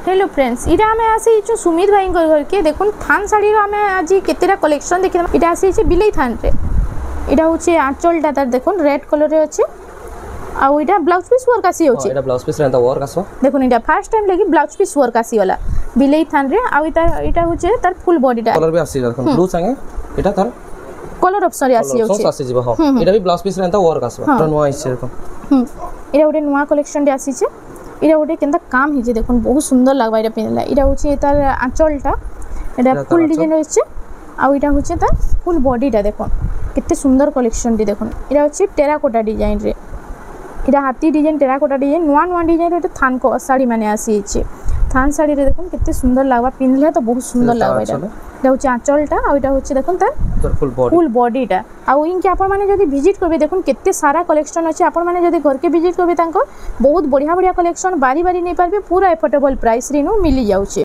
Hello friends, इटा आम आसी सुमित भाई घर के देखुन थान शाढ़ी आम आज केतेटा कलेक्शन देखा। इटा आसी बिलेई थान रे इटा होचे आंचलटा तार देखुन रेड कलर रे अछि आ इटा ब्लाउज पीस वर्क आसी होचे। इटा ब्लाउज पीस रेंता वर्क आसो देखुन इटा फर्स्ट टाइम लगी ब्लाउज पीस वर्क आसी वाला बिलेई थान रे आ इटा होचे तार फुल बॉडीटा कलर भी आसी देखुन ब्लू संगे इटा तार कलर ऑप्शन रे आसी होचे। आसी जिवो हो इटा भी ब्लाउज पीस रेंता वर्क आसो तो नुवा आइছে देखो इटा गोटे नुवा कलेक्शन रे आसी छे। इटा गोटे केनता काम हिजे देखुन बहुत सुंदर लागबा। इटा पिनला इटा होचे तार आंचलटा इटा फुल डिजाइन होचे आ इटा होचे तार फुल बॉडीटा देखुन केते सुंदर कलेक्शन दी देखुन। इटा होचे टेराकोटा डिजाइन रे इटा हाथी डिजाइन टेराकोटा डिजाइन नुवा नुवा डिजाइन रे थान को साड़ी माने आसी छे। थान साड़ी रे देखुन केते सुंदर लागबा पिनले तो बहुत सुंदर लागबा। इटा होचे आंचलटा आ इटा होचे देखुन तार फुल बॉडीटा आ इनके आपण माने जदी विजिट करबे देखुन केते सारा कलेक्शन अछि। आपण माने जदी घर के विजिट करबे तांको बहुत बढ़िया बढ़िया कलेक्शन बारी बारी नै पारबे पूरा एफोर्डेबल प्राइस रे नु मिली जाउछे।